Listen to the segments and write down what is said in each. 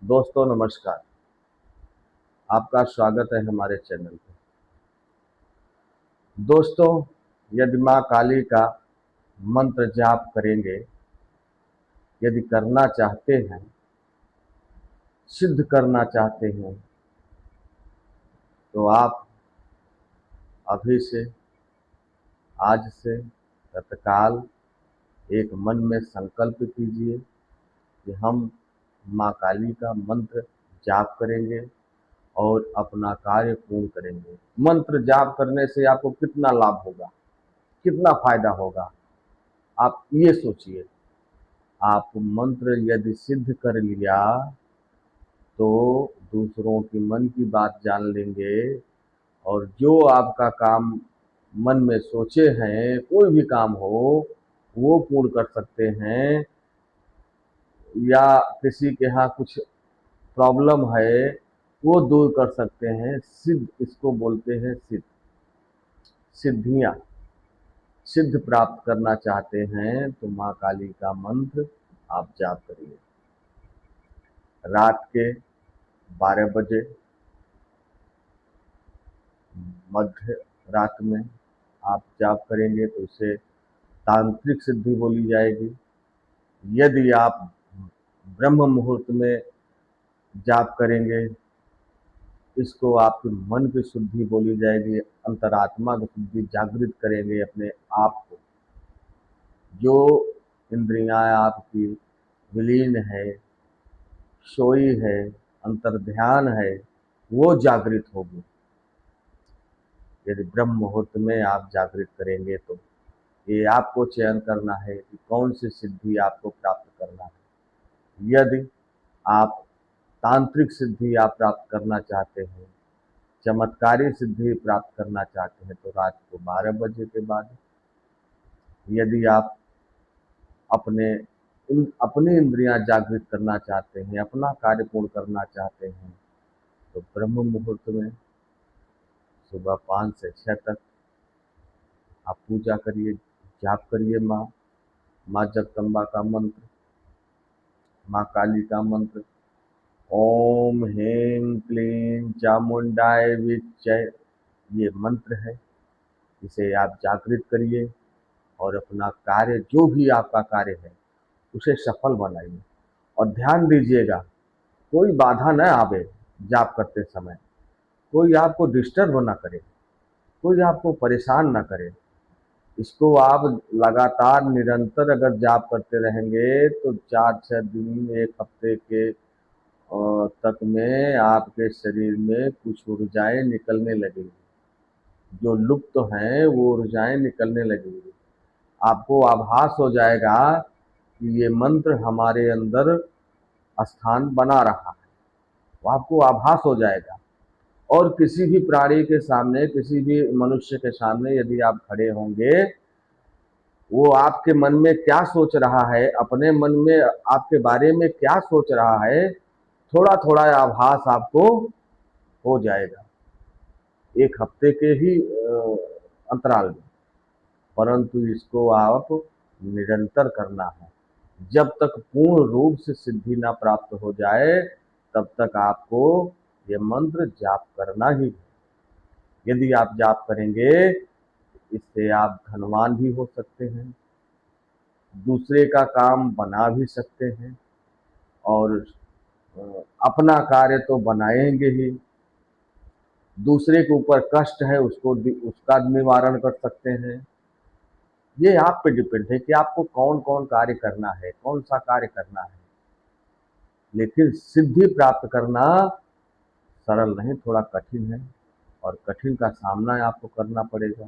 दोस्तों नमस्कार। आपका स्वागत है हमारे चैनल पे। दोस्तों, यदि माँ काली का मंत्र जाप करेंगे, यदि करना चाहते हैं, सिद्ध करना चाहते हैं, तो आप अभी से, आज से, तत्काल एक मन में संकल्प कीजिए कि हम माँ काली का मंत्र जाप करेंगे और अपना कार्य पूर्ण करेंगे। मंत्र जाप करने से आपको कितना लाभ होगा, कितना फायदा होगा, आप ये सोचिए। आप मंत्र यदि सिद्ध कर लिया तो दूसरों की मन की बात जान लेंगे और जो आपका काम मन में सोचे हैं, कोई भी काम हो, वो पूर्ण कर सकते हैं। या किसी के यहाँ कुछ प्रॉब्लम है, वो दूर कर सकते हैं। सिद्ध इसको बोलते हैं, सिद्ध। सिद्धियाँ सिद्ध प्राप्त करना चाहते हैं तो माँ काली का मंत्र आप जाप करिए। रात के 12 बजे, मध्य रात में आप जाप करेंगे तो इसे तांत्रिक सिद्धि बोली जाएगी। यदि आप ब्रह्म मुहूर्त में जाप करेंगे, इसको आपके मन की शुद्धि बोली जाएगी, अंतरात्मा की शुद्धि, जागृत करेंगे अपने आप को। जो इंद्रियां आपकी विलीन है, सोई है, अंतर्ध्यान है, वो जागृत होगी। यदि ब्रह्म मुहूर्त में आप जागृत करेंगे तो ये आपको चयन करना है कि कौन सी सिद्धि आपको प्राप्त करना है। यदि आप तांत्रिक सिद्धि आप प्राप्त करना चाहते हैं, चमत्कारी सिद्धि प्राप्त करना चाहते हैं, तो रात को 12 बजे के बाद। यदि आप अपनी इंद्रियां जागृत करना चाहते हैं, अपना कार्य पूर्ण करना चाहते हैं, तो ब्रह्म मुहूर्त में सुबह 5 से 6 तक आप पूजा करिए, जाप करिए। माँ जगदम्बा का मंत्र, माँ काली का मंत्र, ओम ह्रीं क्लीं चामुंडाय विच्चय, ये मंत्र है। इसे आप जागृत करिए और अपना कार्य, जो भी आपका कार्य है, उसे सफल बनाइए। और ध्यान दीजिएगा, कोई बाधा न आवे जाप करते समय, कोई आपको डिस्टर्ब ना करे, कोई आपको परेशान ना करे। इसको आप लगातार निरंतर अगर जाप करते रहेंगे तो 4-6 दिन, 1 हफ्ते के तक में आपके शरीर में कुछ ऊर्जाएं निकलने लगेंगी। जो लुप्त हैं वो ऊर्जाएं निकलने लगेंगी। आपको आभास हो जाएगा कि ये मंत्र हमारे अंदर स्थान बना रहा है, वो आपको आभास हो जाएगा। और किसी भी प्राणी के सामने, किसी भी मनुष्य के सामने यदि आप खड़े होंगे, वो आपके मन में क्या सोच रहा है, अपने मन में आपके बारे में क्या सोच रहा है, थोड़ा थोड़ा आभास आपको हो जाएगा, 1 हफ्ते के ही अंतराल में। परंतु इसको आप निरंतर करना है। जब तक पूर्ण रूप से सिद्धि ना प्राप्त हो जाए, तब तक आपको ये मंत्र जाप करना ही है। यदि आप जाप करेंगे, इससे आप धनवान भी हो सकते हैं, दूसरे का काम बना भी सकते हैं, और अपना कार्य तो बनाएंगे ही, दूसरे के ऊपर कष्ट है उसका निवारण कर सकते हैं। ये आप पे डिपेंड है कि आपको कौन कौन कार्य करना है, कौन सा कार्य करना है। लेकिन सिद्धि प्राप्त करना सरल नहीं, थोड़ा कठिन है, और कठिन का सामना आपको करना पड़ेगा।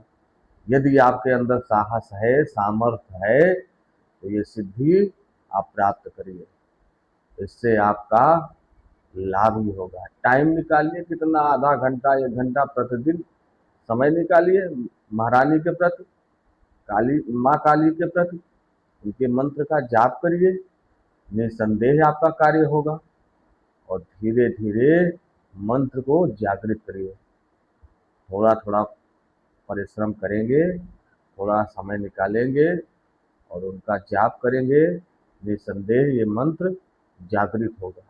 यदि आपके अंदर साहस है, सामर्थ्य है, तो ये सिद्धि आप प्राप्त करिए। इससे आपका लाभ ही होगा। टाइम निकालिए, कितना, आधा घंटा, 1 घंटा प्रतिदिन समय निकालिए महारानी के प्रति, काली माँ काली के प्रति, उनके मंत्र का जाप करिए। निसंदेह आपका कार्य होगा। और धीरे धीरे मंत्र को जागृत करिए। थोड़ा थोड़ा परिश्रम करेंगे, थोड़ा समय निकालेंगे और उनका जाप करेंगे, निसंदेह ये मंत्र जागृत होगा।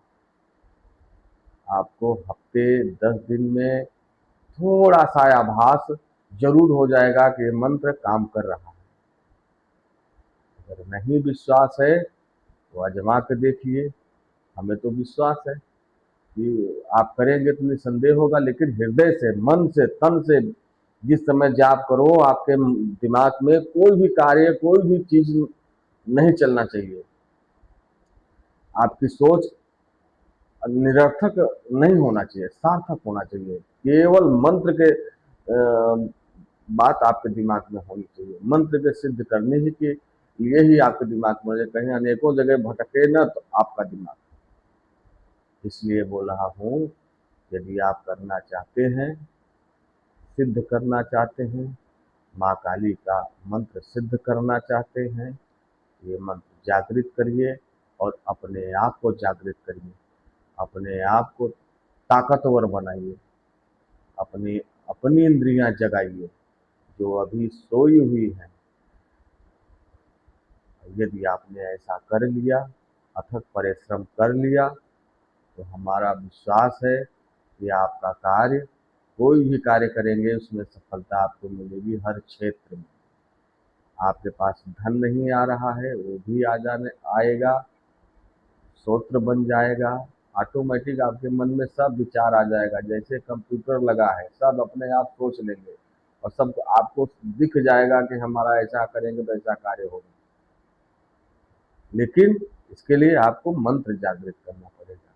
आपको हफ्ते 10 दिन में थोड़ा सा आभास जरूर हो जाएगा कि ये मंत्र काम कर रहा है। अगर नहीं विश्वास है तो आजमा के देखिए। हमें तो विश्वास है कि आप करेंगे तो निसंदेह होगा, लेकिन हृदय से, मन से, तन से जिस समय जाप करो, आपके दिमाग में कोई भी कार्य, कोई भी चीज नहीं चलना चाहिए। आपकी सोच निरर्थक नहीं होना चाहिए, सार्थक होना चाहिए। केवल मंत्र के बात आपके दिमाग में होनी चाहिए। मंत्र के सिद्ध करने ही के लिए ही आपके दिमाग में, कहीं अनेकों जगह भटके न तो आपका दिमाग। इसलिए बोल रहा हूँ, यदि आप करना चाहते हैं, सिद्ध करना चाहते हैं, माँ काली का मंत्र सिद्ध करना चाहते हैं, ये मंत्र जागृत करिए और अपने आप को जागृत करिए। अपने आप को ताकतवर बनाइए। अपनी अपनी इंद्रियां जगाइए जो अभी सोई हुई हैं। यदि आपने ऐसा कर लिया, अथक परिश्रम कर लिया, तो हमारा विश्वास है कि आपका कार्य, कोई भी कार्य करेंगे उसमें सफलता आपको मिलेगी हर क्षेत्र में। आपके पास धन नहीं आ रहा है, वो भी आ जाने आएगा, सूत्र बन जाएगा। ऑटोमेटिक आपके मन में सब विचार आ जाएगा, जैसे कंप्यूटर लगा है, सब अपने आप सोच लेंगे और सब आपको दिख जाएगा कि हमारा ऐसा करेंगे तो ऐसा कार्य होगा। लेकिन इसके लिए आपको मंत्र जागृत करना पड़ेगा।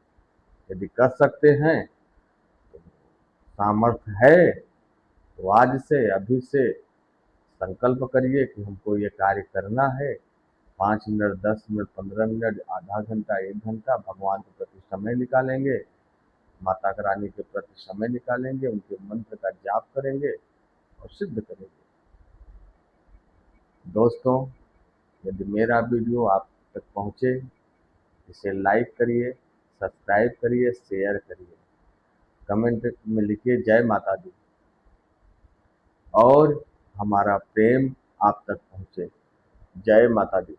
यदि कर सकते हैं, तो सामर्थ्य है, तो आज से, अभी से संकल्प करिए कि हमको ये कार्य करना है। 5 मिनट, 10 मिनट, 15 मिनट, आधा घंटा, 1 घंटा भगवान के प्रति समय निकालेंगे, माता रानी के प्रति समय निकालेंगे, उनके मंत्र का जाप करेंगे और सिद्ध करेंगे। दोस्तों, यदि मेरा वीडियो आप तक पहुँचे, इसे लाइक करिए, सब्सक्राइब करिए, शेयर करिए, कमेंट में लिखिए जय माता दी, और हमारा प्रेम आप तक पहुँचे। जय माता दी।